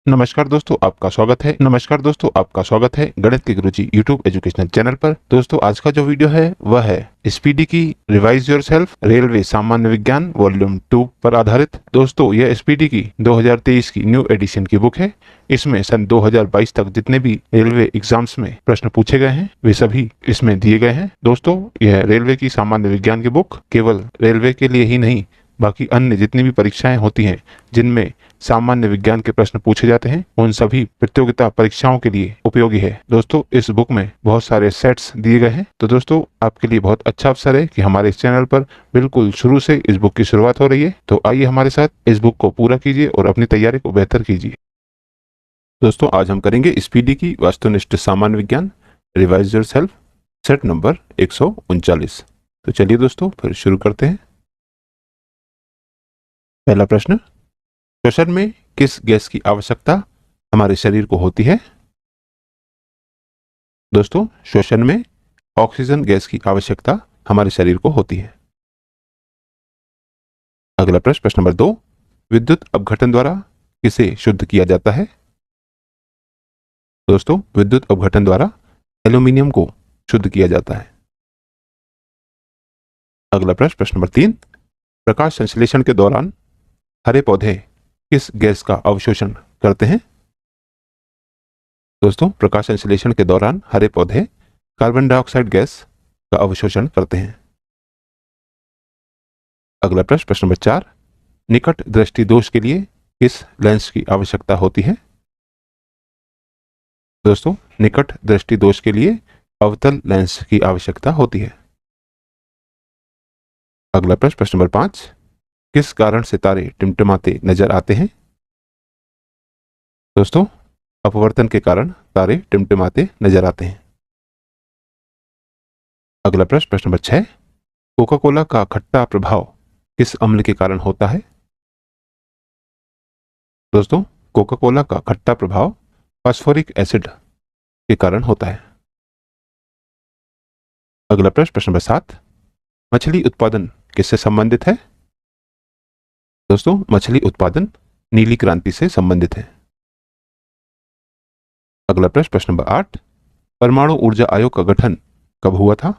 आपका स्वागत है गणित के गुरुजी यूट्यूब एजुकेशनल चैनल पर। दोस्तों आज का जो वीडियो है वह है स्पीडी की रिवाइज योरसेल्फ रेलवे सामान्य विज्ञान वॉल्यूम 2 पर आधारित। दोस्तों यह स्पीडी की 2023 की न्यू एडिशन की बुक है। इसमें सन 2022 तक जितने भी रेलवे एग्जाम्स में प्रश्न पूछे गए हैं वे सभी इसमें दिए गए हैं। दोस्तों यह रेलवे की सामान्य विज्ञान की बुक केवल रेलवे के लिए ही नहीं बाकी अन्य जितनी भी परीक्षाएं होती हैं जिनमें सामान्य विज्ञान के प्रश्न पूछे जाते हैं उन सभी प्रतियोगिता परीक्षाओं के लिए उपयोगी है। दोस्तों इस बुक में बहुत सारे सेट्स दिए गए हैं, तो दोस्तों आपके लिए बहुत अच्छा अवसर है कि हमारे इस चैनल पर बिल्कुल शुरू से इस बुक की शुरुआत हो रही है। तो आइए हमारे साथ इस बुक को पूरा कीजिए और अपनी तैयारी को बेहतर कीजिए। दोस्तों आज हम करेंगे स्पीडी की वस्तुनिष्ठ सामान्य विज्ञान रिवाइज योरसेल्फ सेट नंबर 139। तो चलिए दोस्तों फिर शुरू करते हैं। पहला प्रश्न, श्वसन में किस गैस की आवश्यकता हमारे शरीर को होती है? दोस्तों श्वसन में ऑक्सीजन गैस की आवश्यकता हमारे शरीर को होती है। अगला प्रश्न, प्रश्न नंबर 2, विद्युत अपघटन द्वारा किसे शुद्ध किया जाता है? दोस्तों विद्युत अपघटन द्वारा एल्यूमिनियम को शुद्ध किया जाता है। अगला प्रश्न, प्रश्न नंबर 3, प्रकाश संश्लेषण के दौरान हरे पौधे किस गैस का अवशोषण करते हैं? दोस्तों प्रकाश संश्लेषण के दौरान हरे पौधे कार्बन डाइऑक्साइड गैस का अवशोषण करते हैं। अगला प्रश्न, प्रश्न नंबर 4, निकट दृष्टि दोष के लिए किस लेंस की आवश्यकता होती है? दोस्तों निकट दृष्टि दोष के लिए अवतल लेंस की आवश्यकता होती है। अगला प्रश्न, प्रश्न नंबर 5, किस कारण से तारे टिमटिमाते नजर आते हैं? दोस्तों अपवर्तन के कारण तारे टिमटिमाते नजर आते हैं। अगला प्रश्न, प्रश्न नंबर 6, कोका कोला का खट्टा प्रभाव किस अम्ल के कारण होता है? दोस्तों कोका कोला का खट्टा प्रभाव फास्फोरिक एसिड के कारण होता है। अगला प्रश्न, प्रश्न नंबर 7, मछली उत्पादन किससे संबंधित है? दोस्तों मछली उत्पादन नीली क्रांति से संबंधित है। अगला प्रश्न, प्रश्न नंबर 8, परमाणु ऊर्जा आयोग का गठन कब हुआ था?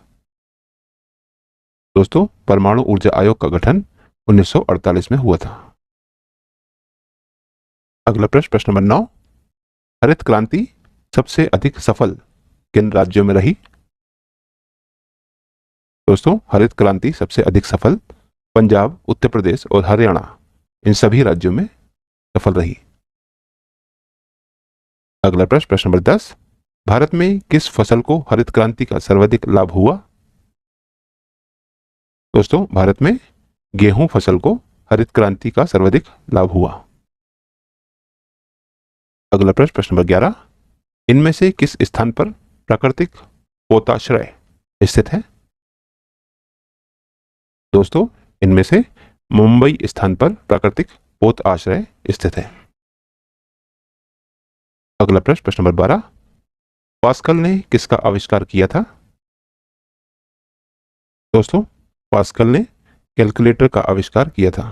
दोस्तों परमाणु ऊर्जा आयोग का गठन 1948 में हुआ था। अगला प्रश्न, प्रश्न नंबर 9, हरित क्रांति सबसे अधिक सफल किन राज्यों में रही? दोस्तों हरित क्रांति सबसे अधिक सफल पंजाब, उत्तर प्रदेश और हरियाणा इन सभी राज्यों में सफल रही। अगला प्रश्न, प्रश्न नंबर 10, भारत में किस फसल को हरित क्रांति का सर्वाधिक लाभ हुआ? दोस्तों भारत में गेहूं फसल को हरित क्रांति का सर्वाधिक लाभ हुआ। अगला प्रश्न, प्रश्न नंबर 11, इनमें से किस स्थान पर प्राकृतिक पोताश्रय स्थित है? दोस्तों इनमें से मुंबई स्थान पर प्राकृतिक पोत आश्रय स्थित है। अगला प्रश्न, प्रश्न नंबर 12, पास्कल ने किसका आविष्कार किया था? दोस्तों पास्कल ने कैलकुलेटर का आविष्कार किया था।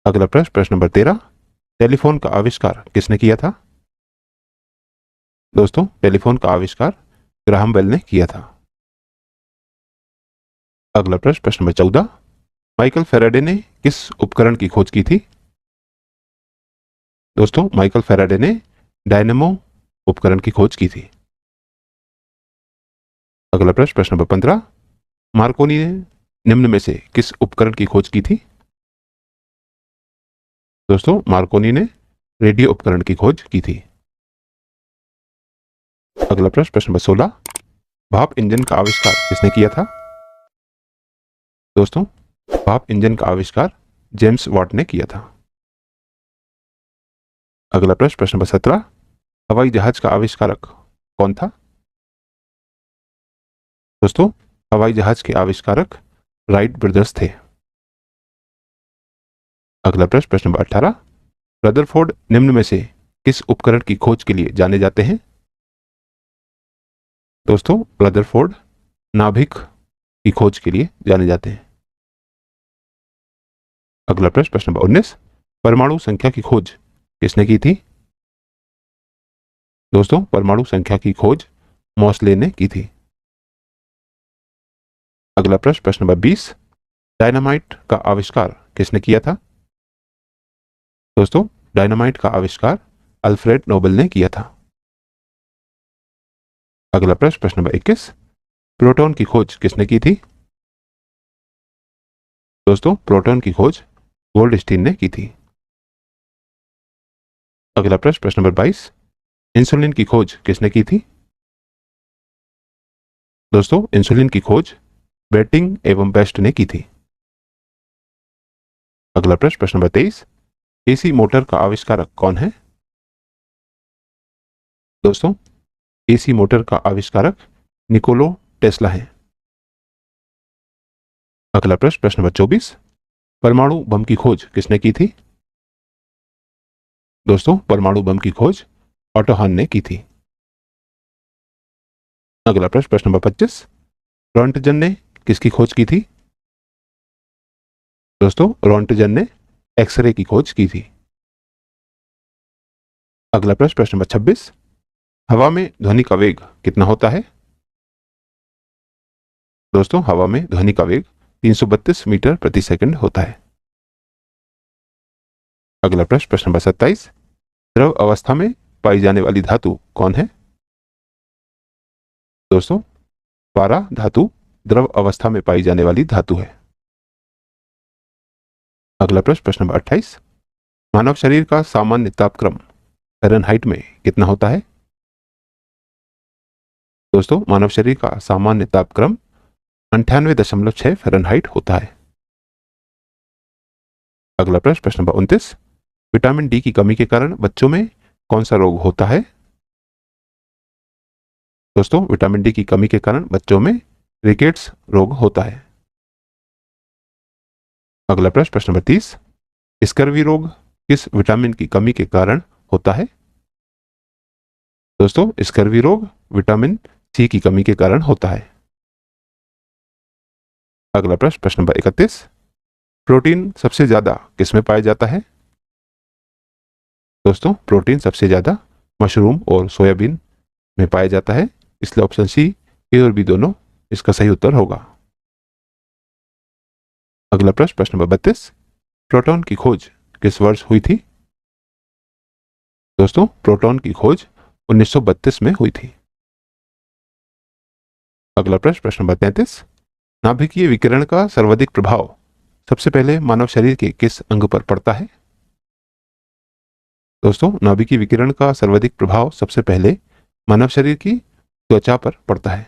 अगला प्रश्न, प्रश्न नंबर 13, टेलीफोन का आविष्कार किसने किया था? दोस्तों टेलीफोन का आविष्कार ग्राहम बेल ने किया था। अगला प्रश्न, प्रश्न नंबर 14, माइकल फैराडे ने किस उपकरण की खोज की थी? दोस्तों माइकल फैराडे ने डायनेमो उपकरण की खोज की थी। अगला प्रश्न, प्रश्न नंबर 15, मार्कोनी ने निम्न में से किस उपकरण की खोज की थी? दोस्तों मार्कोनी ने रेडियो उपकरण की खोज की थी। अगला प्रश्न, प्रश्न नंबर 16, भाप इंजन का आविष्कार किसने किया था? दोस्तों भाप इंजन का आविष्कार जेम्स वाट ने किया था। अगला प्रश्न, प्रश्न नंबर 17, हवाई जहाज का आविष्कारक कौन था? दोस्तों हवाई जहाज के आविष्कारक राइट ब्रदर्स थे। अगला प्रश्न, प्रश्न नंबर 18, रदरफोर्ड निम्न में से किस उपकरण की खोज के लिए जाने जाते हैं? दोस्तों रदरफोर्ड नाभिक की खोज के लिए जाने जाते हैं। अगला प्रश्न, प्रश्न नंबर 19, परमाणु संख्या की खोज किसने की थी? दोस्तों, परमाणु संख्या की खोज मोसले ने की थी। अगला प्रश्न, प्रश्न नंबर 20, डायनामाइट का आविष्कार किसने किया था? दोस्तों, डायनामाइट का आविष्कार अल्फ्रेड नोबेल ने किया था। अगला प्रश्न, प्रश्न नंबर 21, प्रोटॉन की खोज किसने की थी? दोस्तों, प्रोटॉन की खोज गोल्डस्टीन ने की थी। अगला प्रश्न, प्रश्न नंबर 22, इंसुलिन की खोज किसने की थी? दोस्तों, इंसुलिन की खोज बेटिंग एवं बेस्ट ने की थी। अगला प्रश्न, प्रश्न नंबर 23, एसी मोटर का आविष्कारक कौन है? दोस्तों, एसी मोटर का आविष्कारक निकोलो टेस्ला है। अगला प्रश्न, प्रश्न नंबर 24, परमाणु बम की खोज किसने की थी? दोस्तों, परमाणु बम की खोज ऑटो हान ने की थी। अगला प्रश्न, प्रश्न नंबर 25, रॉन्टजन ने किसकी खोज की थी? दोस्तों, रॉन्टजन ने एक्सरे की खोज की थी। अगला प्रश्न, प्रश्न नंबर 26, हवा में ध्वनि का वेग कितना होता है? दोस्तों, हवा में ध्वनि का वेग 332 मीटर प्रति सेकंड होता है। अगला प्रश्न, प्रश्न नंबर 27, द्रव अवस्था में पाई जाने वाली धातु कौन है? दोस्तों, पारा धातु द्रव अवस्था में पाई जाने वाली धातु है। अगला प्रश्न, प्रश्न नंबर 28, मानव शरीर का सामान्य तापक्रम फ़ारेनहाइट में कितना होता है? दोस्तों, मानव शरीर का सामान्य तापक्रम 98.6 फ़ारेनहाइट होता है। अगला प्रश्न, प्रश्न नंबर 29, विटामिन डी की कमी के कारण बच्चों में कौन सा रोग होता है? दोस्तों, विटामिन डी की कमी के कारण बच्चों में रिकेट्स रोग होता है। अगला प्रश्न, प्रश्न नंबर 30, स्कर्वी रोग किस विटामिन की कमी के कारण होता है? दोस्तों, स्कर्वी रोग विटामिन सी की कमी के कारण होता है। अगला प्रश्न, प्रश्न नंबर 31, प्रोटीन सबसे ज्यादा किसमें पाया जाता है? दोस्तों, प्रोटीन सबसे ज्यादा मशरूम और सोयाबीन में पाया जाता है, इसलिए ऑप्शन सी, ए और बी दोनों इसका सही उत्तर होगा। अगला प्रश्न, प्रश्न नंबर 32, प्रोटॉन की खोज किस वर्ष हुई थी? दोस्तों, प्रोटॉन की खोज 1932 में हुई थी। अगला प्रश्न, प्रश्न नंबर 33, नाभिकीय विकिरण का सर्वाधिक प्रभाव सबसे पहले मानव शरीर के किस अंग पर पड़ता है? दोस्तों, नाभिकीय विकिरण का सर्वाधिक प्रभाव सबसे पहले मानव शरीर की त्वचा पर पड़ता है।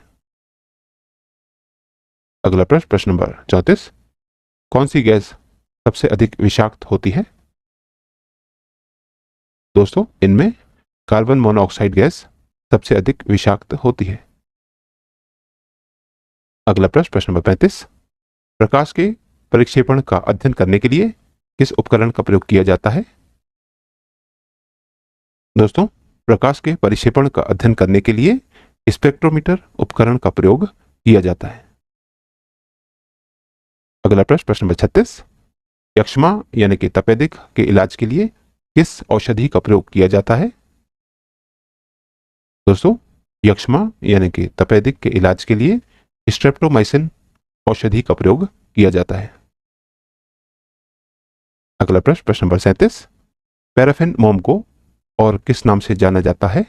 अगला प्रश्न, प्रश्न नंबर 34, कौन सी गैस सबसे अधिक विषाक्त होती है? दोस्तों, इनमें कार्बन मोनोऑक्साइड गैस सबसे अधिक विषाक्त होती है। अगला प्रश्न, प्रश्न नंबर 35, प्रकाश के परिक्षेपण का अध्ययन करने के लिए किस उपकरण का प्रयोग किया जाता है? दोस्तों, प्रकाश के परिक्षेपण का अध्ययन करने के लिए स्पेक्ट्रोमीटर उपकरण का प्रयोग किया जाता है। अगला प्रश्न, प्रश्न नंबर 36, यक्ष्मा यानी कि तपेदिक के इलाज के लिए किस औषधि का प्रयोग किया जाता है? दोस्तों, यक्ष्मा यानी कि तपेदिक के इलाज के लिए स्ट्रेप्टोमाइसिन औषधि का प्रयोग किया जाता है। अगला प्रश्न, प्रश्न नंबर 37, पैराफिन मोम को और किस नाम से जाना जाता है?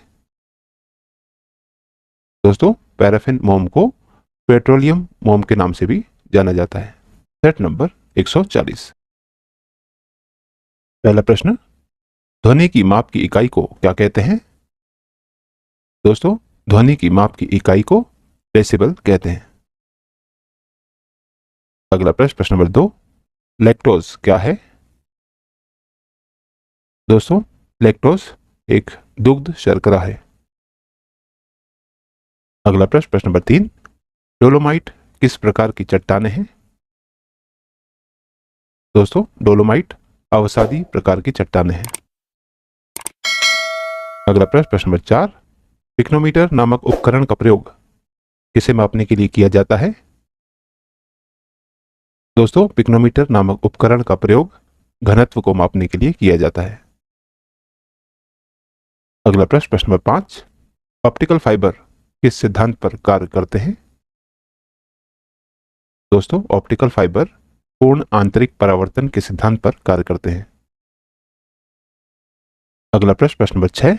दोस्तों, पैराफिन मोम को पेट्रोलियम मोम के नाम से भी जाना जाता है। Set number 140। पहला प्रश्न, ध्वनि की माप की इकाई को क्या कहते हैं? दोस्तों, ध्वनि की माप की इकाई को डेसिबल कहते हैं। अगला प्रश्न, प्रश्न नंबर 2, लैक्टोज क्या है? दोस्तों, लैक्टोज एक दुग्ध शर्करा है। अगला प्रश्न, प्रश्न नंबर 3, डोलोमाइट किस प्रकार की चट्टानें हैं? दोस्तों, डोलोमाइट अवसादी प्रकार की चट्टानें हैं। अगला प्रश्न, प्रश्न नंबर 4, पिक्नोमीटर नामक उपकरण का प्रयोग किसे मापने के लिए किया जाता है? दोस्तों, पिक्नोमीटर नामक उपकरण का प्रयोग घनत्व को मापने के लिए किया जाता है। अगला प्रश्न, प्रश्न नंबर 5, ऑप्टिकल फाइबर किस सिद्धांत पर कार्य करते हैं? दोस्तों, ऑप्टिकल फाइबर पूर्ण आंतरिक परावर्तन के सिद्धांत पर कार्य करते हैं। अगला प्रश्न, प्रश्न नंबर 6,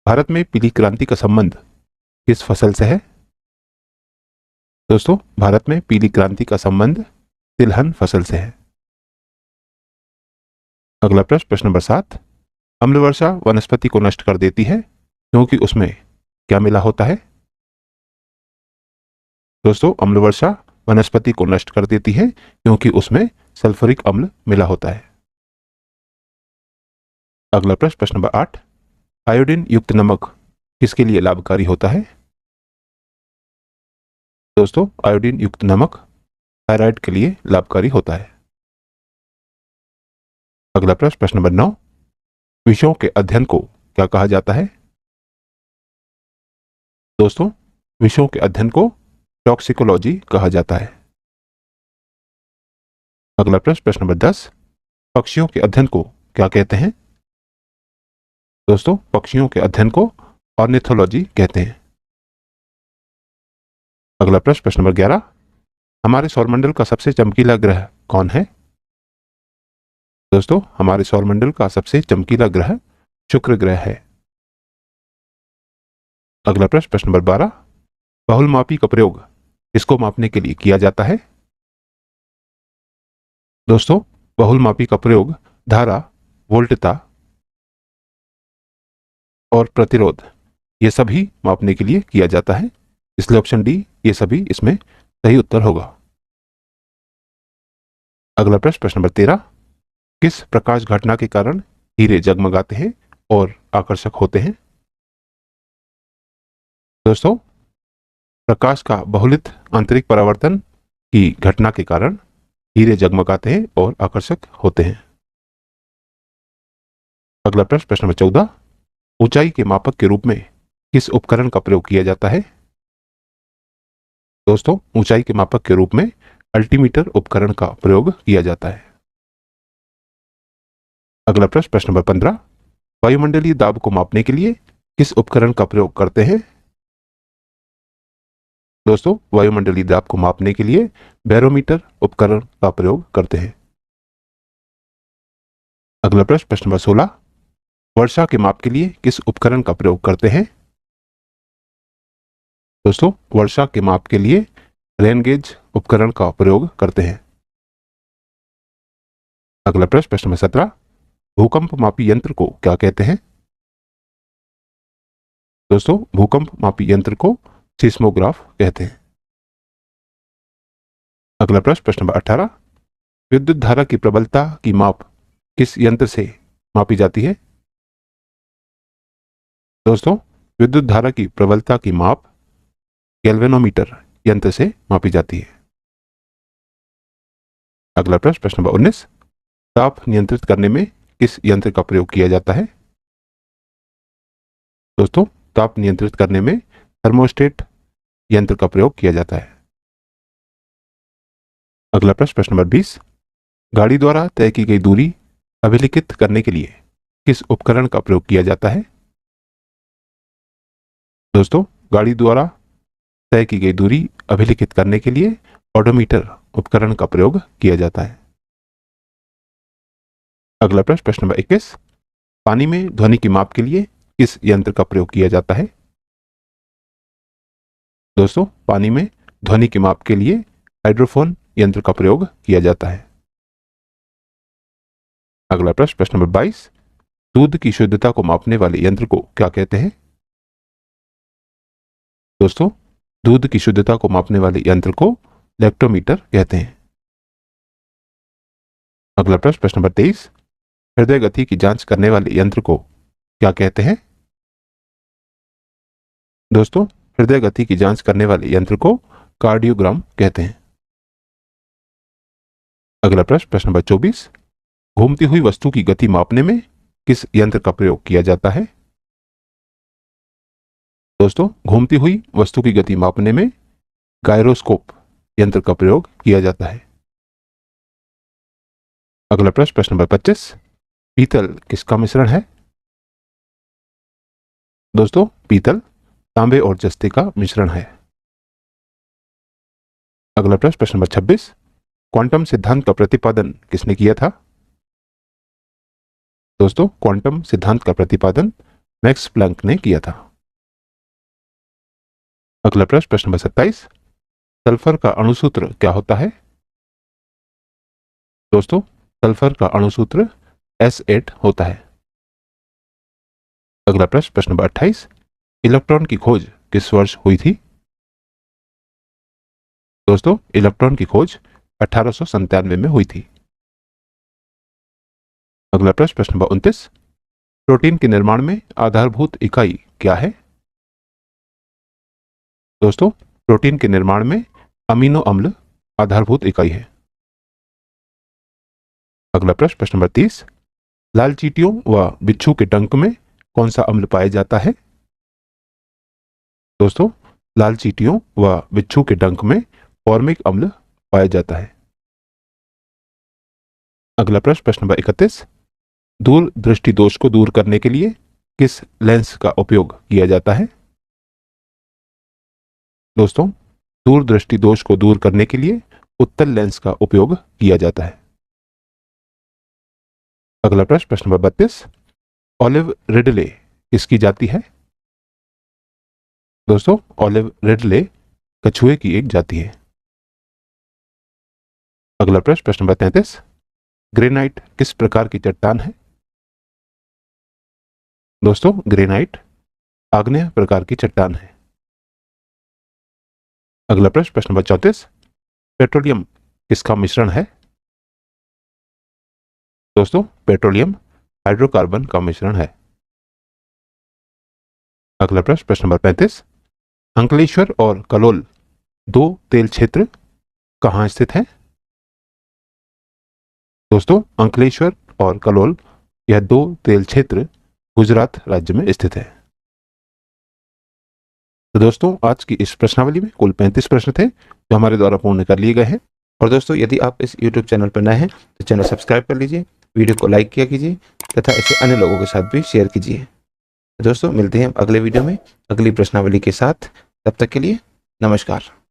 भारत में पीली क्रांति का संबंध किस फसल से है? दोस्तों, भारत में पीली क्रांति का संबंध तिलहन फसल से है। अगला प्रश्न, प्रश्न नंबर 7, अम्ल वर्षा वनस्पति को नष्ट कर देती है क्योंकि उसमें क्या मिला होता है? दोस्तों, अम्ल वर्षा वनस्पति को नष्ट कर देती है क्योंकि उसमें सल्फ्यूरिक अम्ल मिला होता है। अगला प्रश्न, प्रश्न नंबर 8, आयोडीन युक्त नमक किसके लिए लाभकारी होता है? दोस्तों, आयोडीन युक्त नमक थायराइड के लिए लाभकारी होता है। अगला प्रश्न, प्रश्न नंबर 9, विषयों के अध्ययन को क्या कहा जाता है? दोस्तों, विषयों के अध्ययन को टॉक्सिकोलॉजी कहा जाता है। अगला प्रश्न, प्रश्न नंबर 10, पक्षियों के अध्ययन को क्या कहते हैं? दोस्तों, पक्षियों के अध्ययन को ऑर्निथोलॉजी कहते हैं। अगला प्रश्न, प्रश्न नंबर 11, हमारे सौरमंडल का सबसे चमकीला ग्रह कौन है? दोस्तों, हमारे सौरमंडल का सबसे चमकीला ग्रह शुक्र ग्रह है। अगला प्रश्न, प्रश्न नंबर 12, बहुलमापी का प्रयोग किसको मापने के लिए किया जाता है? दोस्तों, बहुलमापी का प्रयोग धारा, वोल्टता और प्रतिरोध ये सभी मापने के लिए किया जाता है, इसलिए ऑप्शन डी ये सभी इसमें सही उत्तर होगा। अगला प्रश्न, प्रश्न नंबर 13, किस प्रकाश घटना के कारण हीरे जगमगाते हैं और आकर्षक होते हैं? दोस्तों, प्रकाश का बहुलित आंतरिक परावर्तन की घटना के कारण हीरे जगमगाते हैं और आकर्षक होते हैं। अगला प्रश्न, प्रश्न नंबर 14, ऊंचाई के मापक के रूप में किस उपकरण का प्रयोग किया जाता है? दोस्तों, ऊंचाई के मापक के रूप में अल्टीमीटर उपकरण का प्रयोग किया जाता है। अगला प्रश्न, प्रश्न नंबर 15, वायुमंडलीय दाब को मापने के लिए किस उपकरण का प्रयोग करते हैं? दोस्तों, वायुमंडलीय दाब को मापने के लिए बैरोमीटर उपकरण का प्रयोग करते हैं। अगला प्रश्न, प्रश्न नंबर 16, वर्षा के माप के लिए किस उपकरण का प्रयोग करते हैं? दोस्तों, वर्षा के माप के लिए रेन गेज उपकरण का प्रयोग करते हैं। अगला प्रश्न, प्रश्न नंबर 17, भूकंप मापी यंत्र को क्या कहते हैं? दोस्तों, भूकंप मापी यंत्र को सिस्मोग्राफ कहते हैं। अगला प्रश्न, प्रश्न नंबर 18, विद्युत धारा की प्रबलता की माप किस यंत्र से मापी जाती है? दोस्तों, विद्युत धारा की प्रबलता की माप गैल्वेनोमीटर यंत्र से मापी जाती है। अगला प्रश्न, प्रश्न नंबर 19, ताप नियंत्रित करने में किस यंत्र का प्रयोग किया जाता है? दोस्तों, ताप नियंत्रित करने में थर्मोस्टेट यंत्र का प्रयोग किया जाता है। अगला प्रश्न, प्रश्न नंबर 20, गाड़ी द्वारा तय की गई दूरी अभिलिखित करने के लिए किस उपकरण का प्रयोग किया जाता है? दोस्तों, गाड़ी द्वारा तय की गई दूरी अभिलिखित करने के लिए ओडोमीटर उपकरण का प्रयोग किया जाता है। अगला प्रश्न, प्रश्न नंबर 21, पानी में ध्वनि की माप के लिए किस यंत्र का प्रयोग किया जाता है? दोस्तों, पानी में ध्वनि की माप के लिए हाइड्रोफोन यंत्र का प्रयोग किया जाता है। अगला प्रश्न, प्रश्न नंबर 22, दूध की शुद्धता को मापने वाले यंत्र को क्या कहते हैं? दोस्तों, दूध की शुद्धता को मापने वाले यंत्र को लैक्टोमीटर कहते हैं। अगला प्रश्न, प्रश्न नंबर 23, हृदय गति की जांच करने वाले यंत्र को क्या कहते हैं? दोस्तों, हृदय गति की जांच करने वाले यंत्र को कार्डियोग्राम कहते हैं। अगला प्रश्न, प्रश्न नंबर 24, घूमती हुई वस्तु की गति मापने में किस यंत्र का प्रयोग किया जाता है? दोस्तों, घूमती हुई वस्तु की गति मापने में गायरोस्कोप यंत्र का प्रयोग किया जाता है। अगला प्रश्न, प्रश्न नंबर 25, पीतल किसका मिश्रण है? दोस्तों, पीतल तांबे और जस्ते का मिश्रण है। अगला प्रश्न, प्रश्न नंबर 26, क्वांटम सिद्धांत का प्रतिपादन किसने किया था? दोस्तों, क्वांटम सिद्धांत का प्रतिपादन मैक्स प्लैंक ने किया था। अगला प्रश्न, प्रश्न नंबर 27, सल्फर का अणुसूत्र क्या होता है? दोस्तों, सल्फर का अणुसूत्र S8 होता है। अगला प्रश्न, प्रश्न नंबर 28, इलेक्ट्रॉन की खोज किस वर्ष हुई थी? दोस्तों, इलेक्ट्रॉन की खोज 1897 में हुई थी। अगला प्रश्न, प्रश्न नंबर 29, प्रोटीन के निर्माण में आधारभूत इकाई क्या है? दोस्तों, प्रोटीन के निर्माण में अमीनो अम्ल आधारभूत इकाई है। अगला प्रश्न, प्रश्न नंबर 30, लाल चींटियों व बिच्छू के डंक में कौन सा अम्ल पाया जाता है? दोस्तों, लाल चींटियों व बिच्छू के डंक में फॉर्मिक अम्ल पाया जाता है। अगला प्रश्न, प्रश्न नंबर 31, दूर दृष्टि दोष को दूर करने के लिए किस लेंस का उपयोग किया जाता है? दोस्तों, दूर दृष्टि दोष को दूर करने के लिए उत्तल लेंस का उपयोग किया जाता है। अगला प्रश्न, प्रश्न नंबर 32, ऑलिव रिडले किसकी जाति है? दोस्तों, ऑलिव रिडले कछुए की एक जाति है। अगला प्रश्न, प्रश्न नंबर 33, ग्रेनाइट किस प्रकार की चट्टान है? दोस्तों, ग्रेनाइट आग्नेय प्रकार की चट्टान है। अगला प्रश्न, प्रश्न नंबर 34, पेट्रोलियम किसका मिश्रण है? दोस्तों, पेट्रोलियम हाइड्रोकार्बन का मिश्रण है। अगला प्रश्न, प्रश्न नंबर 35, अंकलेश्वर और कलोल दो तेल क्षेत्र कहाँ स्थित हैं? दोस्तों, अंकलेश्वर और कलोल यह दो तेल क्षेत्र गुजरात राज्य में स्थित है। तो दोस्तों, आज की इस प्रश्नावली में कुल 35 प्रश्न थे जो हमारे द्वारा पूर्ण कर लिए गए हैं। और दोस्तों, यदि आप इस YouTube चैनल पर नए हैं तो चैनल सब्सक्राइब कर लीजिए, वीडियो को लाइक किया कीजिए तथा इसे अन्य लोगों के साथ भी शेयर कीजिए। दोस्तों, मिलते हैं अगले वीडियो में अगली प्रश्नावली के साथ। तब तक के लिए नमस्कार।